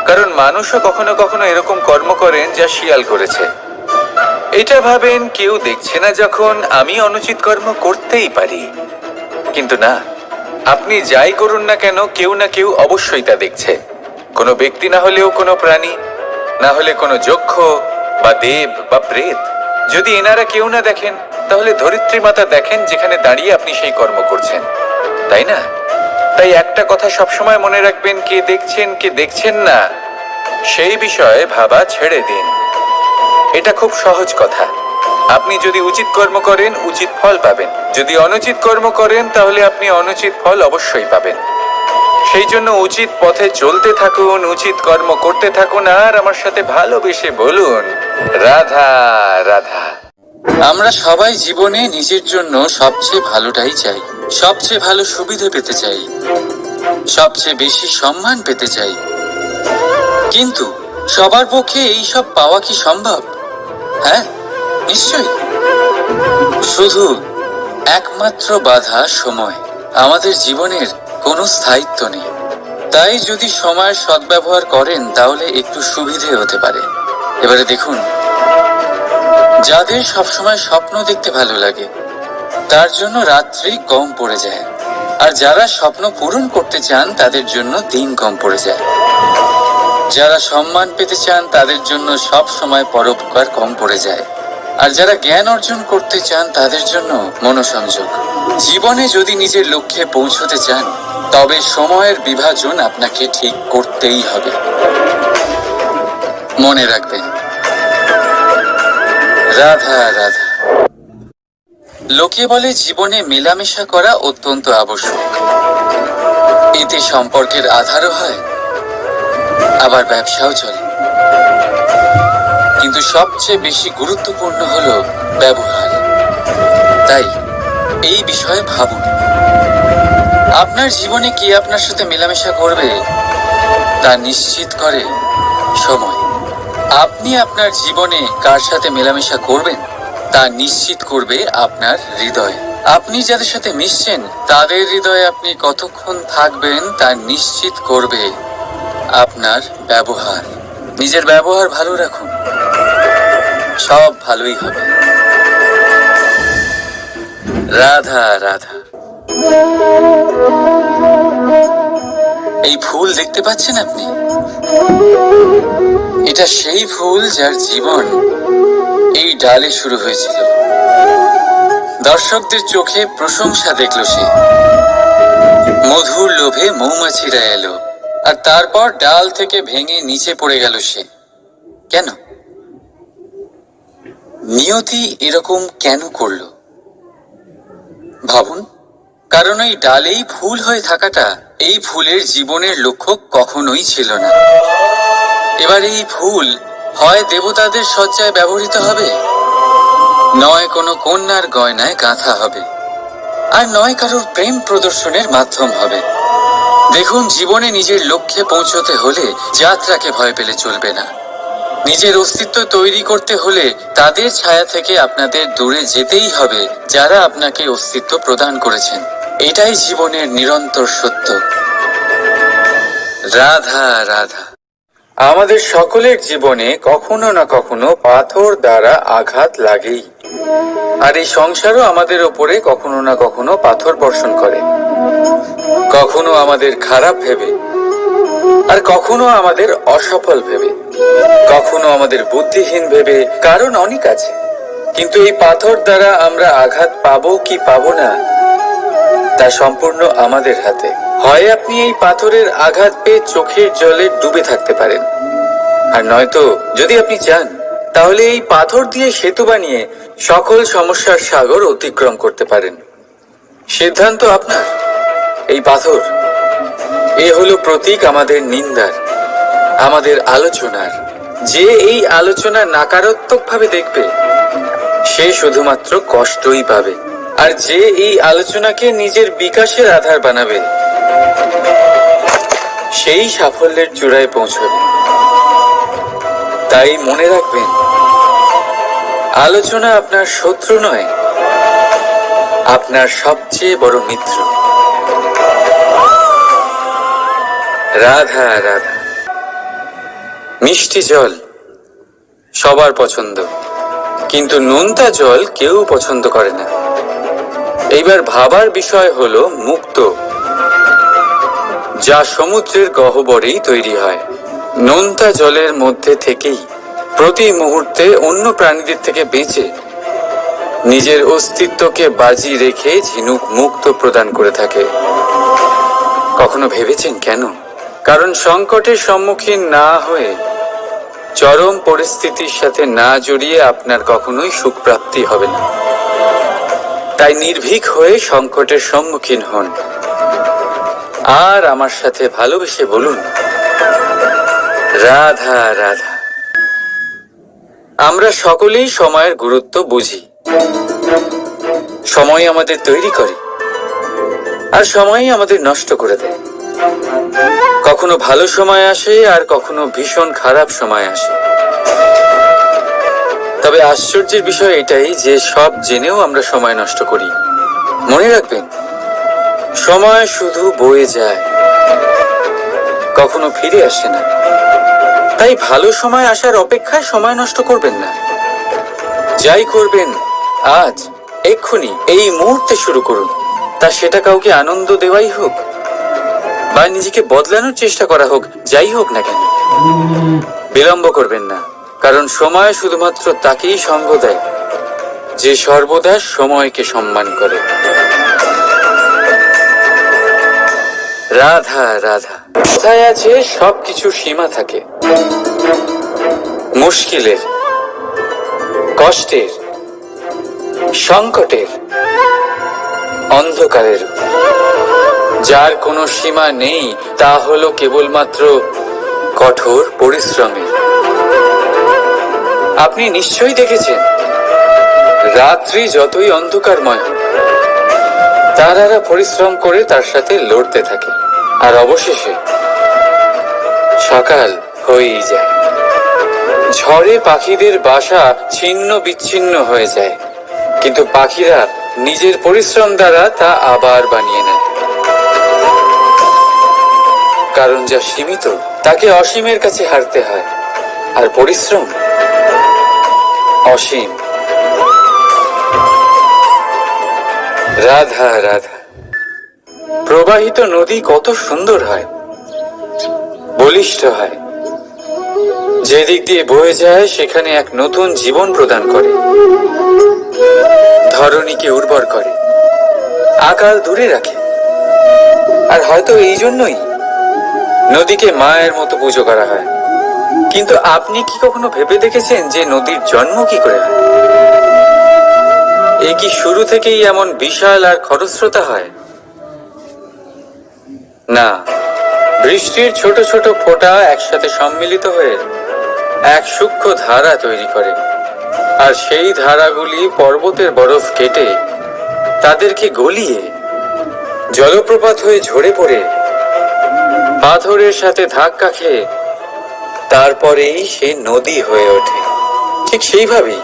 কারণ মানুষও কখনো কখনো এরকম কর্ম করেন যা শিয়াল করেছে। এটা ভাবেন কেউ দেখছে না, যখন আমি অনুচিত কর্ম করতেই পারি। কিন্তু না, আপনি যাই করুন না কেন, কেউ না কেউ অবশ্যই তা দেখছে। কোনো ব্যক্তি না হলেও কোনো প্রাণী, না হলে কোনো যক্ষ বা দেব বা প্রেত। যদি এনারা কেউ না দেখেন, তাহলে ধরিত্রী মাতা দেখেন, যেখানে দাঁড়িয়ে আপনি সেই কর্ম করছেন, তাই না? তাই একটা কথা সবসময় মনে রাখবেন, কে দেখছেন কে দেখছেন না সেই বিষয়ে ভাবা ছেড়ে দিন। এটা খুব সহজ কথা। আপনি যদি উচিত কর্ম করেন, উচিত ফল পাবেন। যদি অনুচিত কর্ম করেন, তাহলে আপনি অনুচিত ফল অবশ্যই পাবেন। সেই জন্য উচিত পথে চলতে থাকুন, উচিত কর্ম করতে থাকুন, আর আমার সাথে ভালোবেসে বলুন, রাধা রাধা। আমরা সবাই জীবনে নিজের জন্য সবচেয়ে ভালোটাই চাই, সবচেয়ে ভালো সুবিধা পেতে চাই, সবচেয়ে বেশি সম্মান পেতে চাই। কিন্তু সবার পক্ষে এই সব পাওয়া কি সম্ভব? হ্যাঁ, নিশ্চয়ই। শুধু একমাত্র বাধা সময়। আমাদের জীবনের কোনো স্থায়িত্ব নেই। তাই যদি সময়ের সদ্ব্যবহার করেন, তাহলে একটু সুবিধে হতে পারে। এবারে দেখুন, যাদের সবসময় স্বপ্ন দেখতে ভালো লাগে, তার জন্য রাত্রি কম পড়ে যায়। আর যারা স্বপ্ন পূরণ করতে চান, তাদের জন্য দিন কম পড়ে যায়। যারা সম্মান পেতে চান, তাদের জন্য সব সময় পরোপকার কম পড়ে যায়। আর যারা জ্ঞান অর্জন করতে চান, তাদের জন্য মনোসংযোগ। জীবনে যদি নিজের লক্ষ্যে পৌঁছতে চান, তবে সময়ের বিভাজন আপনাকে ঠিক করতেই হবে। মনে রাখবেন, রাধা রাধা। লোকে বলে জীবনে মেলামেশা করা অত্যন্ত আবশ্যক। এতে সম্পর্কের আধারও হয়, আবার ব্যবসাও চলে। কিন্তু সবচেয়ে বেশি গুরুত্বপূর্ণ হলো ব্যবহার। তাই এই বিষয়ে ভাবুন, আপনার জীবনে কে আপনার সাথে মেলামেশা করবে তা নিশ্চিত করে সময়। আপনি আপনার জীবনে কার সাথে মেলামেশা করবেন তা নিশ্চিত করবে আপনার হৃদয়। আপনি যাদের সাথে মিশছেন, তাদের হৃদয়ে আপনি কতক্ষণ থাকবেন তা নিশ্চিত করবে আপনার ব্যবহার। নিজের ব্যবহার ভালো রাখুন, সব ভালোই হবে। রাধা রাধা। এই ফুল দেখতে পাচ্ছেন আপনি? এটা সেই ফুল যার জীবন এই ডালে শুরু হয়েছিল। দর্শকদের চোখে প্রশংসা দেখল সে। মধুর লোভে মৌমাছিরা এলো, আর তারপর ডাল থেকে ভেঙে নিচে পড়ে গেল সে। কেন? নিয়তি এরকম কেন করলো? ভাবুন। কারণ এই ডালেই ফুল হয়ে থাকাটা এই ফুলের জীবনের লক্ষ্য কখনোই ছিল না। এবার এই ফুল হয় দেবতাদের সজ্জায় ব্যবহৃত হবে, নয় কোনো কন্যার গয়নায় গাঁথা হবে, আর নয় কারোর প্রেম প্রদর্শনের মাধ্যম হবে। দেখুন, জীবনে নিজের লক্ষ্যে পৌঁছতে হলে যাত্রাকে ভয় পেলে চলবে না। নিজের অস্তিত্ব তৈরি করতে হলে তাদের ছায়া থেকে আপনাদের দূরে যেতেই হবে যারা আপনাকে অস্তিত্ব প্রদান করেছেন। এটাই জীবনের নিরন্তর সত্য। রাধা রাধা। আমাদের সকলের জীবনে কখনো না কখনো পাথর দ্বারা আঘাত লাগেই, আর এই সংসারও আমাদের ওপরে কখনো না কখনো পাথর বর্ষণ করে। কখনো আমাদের খারাপ ভেবে, আর কখনো আমাদের অসফল ভেবে, কখনো আমাদের বুদ্ধিহীন ভেবে। কারণ অনেক আছে, কিন্তু এই পাথর দ্বারা আমরা আঘাত পাবো কি পাবো না তা সম্পূর্ণ আমাদের হাতে। হয় আপনি এই পাথরের আঘাত পেয়ে চোখের জলে ডুবে থাকতে পারেন, আর নয়তো যদি আপনি চান তাহলে এই পাথর দিয়ে সেতু বানিয়ে সকল সমস্যার সাগর অতিক্রম করতে পারেন। সিদ্ধান্ত আপনার। এই পাথর এ হলো প্রতীক আমাদের নিন্দার, আমাদের আলোচনার। যে এই আলোচনা নাকারাত্মক ভাবে দেখবে সে শুধুমাত্র কষ্টই পাবে, আর যে এই আলোচনাকে নিজের বিকাশের আধার বানাবে সেই সাফল্যের চূড়ায় পৌঁছবে। তাই মনে রাখবেন, আলোচনা আপনার শত্রু নয়, আপনার সবচেয়ে বড় মিত্র। রাধা রাধা। মিষ্টি জল সবার পছন্দ, কিন্তু নোনতা জল কেউ পছন্দ করে না। এইবার ভাবার বিষয় হলো মুক্ত, যা সমুদ্রের গহ্বরেই তৈরি হয়। নোনতা জলের মধ্যে থেকেই প্রতি মুহূর্তে অন্য প্রাণীদের থেকে বেঁচে নিজের অস্তিত্বকে বাজি রেখে ঝিনুক মুক্ত প্রদান করে থাকে। কখনো ভেবেছেন কেন? কারণ সংকটের সম্মুখীন না হয়ে, চরম পরিস্থিতির সাথে না জড়িয়ে আপনার কখনোই সুখ প্রাপ্তি হবে না। তাই নির্ভীক হয়ে সংকটের সম্মুখীন হন, আর আমার সাথে ভালোবেসে বলুন রাধা রাধা। আমরা সকলেই সময়ের গুরুত্ব বুঝি। সময় আমাদের তৈরি করে, আর সময়ই আমাদের নষ্ট করে দেয়। কখনো ভালো সময় আসে, আর কখনো ভীষণ খারাপ সময় আসে। তবে আশ্চর্যের বিষয় এটাই যে সব জেনেও আমরা সময় নষ্ট করি। মনে রাখবেন, সময় শুধু বয়ে যায়, কখনো ফিরে আসে না। তাই ভালো সময় আসার অপেক্ষায় সময় নষ্ট করবেন না। যাই করবেন আজ, এক্ষুনি, এই মুহূর্তে শুরু করুন। তা সেটা কাউকে আনন্দ দেওয়াই হোক, বা নিজেকে বদলানোর চেষ্টা করা হোক, যাই হোক না কেন, বিলম্ব করবেন না। কারণ সময় শুধুমাত্র তাকেই সঙ্গ দেয় যে সর্বদা সময়কে সম্মান করে। রাধা রাধা। কোথায় আছে সবকিছু সীমা থাকে, মুশকিলের, কষ্টের, সংকটের, অন্ধকারের। যার কোনো সীমা নেই তা হলো কেবলমাত্র কঠোর পরিশ্রমের। আপনি নিশ্চয়ই দেখেছেন, রাত্রি যতই অন্ধকারময় হোক, তারারা পরিশ্রম করে তার সাথে লড়তে থাকে, আর অবশেষে সকাল হয়েই যায়। ঝড়ে পাখিদের বাসা ছিন্ন বিচ্ছিন্ন হয়ে যায়, কিন্তু পাখিরা নিজের পরিশ্রম দ্বারা তা আবার বানিয়ে নেয়। কারণ যা সীমিত তাকে অসীমের কাছে হারতে হয়, আর পরিশ্রম অসীম। রাধা রাধা। প্রবাহিত নদী কত সুন্দর হয়, বলিষ্ঠ হয়। যেদিক দিয়ে বয়ে যায় সেখানে এক নতুন জীবন প্রদান করে, ধরণীকে উর্বর করে, আকাল দূরে রাখে। আর হয়তো এই জন্যই নদীকে মায়ের মতো পুজো করা হয়। কিন্তু আপনি কি কখনো ভেবে দেখেছেন যে নদীর জন্ম কি করে হয়? এ কি শুরু থেকেই এমন বিশাল আর খরস্রোতা হয়? না, বৃষ্টির ছোট ছোট ফোঁটা একসাথে সম্মিলিত হয়ে এক সূক্ষ্ম ধারা তৈরি করে, আর সেই ধারাগুলি পর্বতের বরফ কেটে তাদেরকে গলিয়ে জলপ্রপাত হয়ে ঝরে পড়ে পাথরের সাথে ধাক্কা খেয়ে তারপরেই সে নদী হয়ে ওঠে। ঠিক সেইভাবেই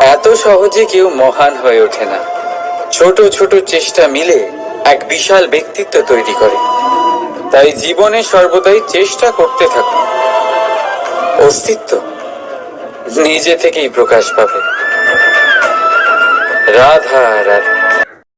এত সহজে কেউ মহান হয়ে ওঠে না। ছোট ছোট চেষ্টা মিলে এক বিশাল ব্যক্তিত্ব তৈরি করে। তাই জীবনে সর্বদাই চেষ্টা করতে থাকুন। অস্তিত্ব নিজে থেকেই প্রকাশ পাবে। রাধা রাধা।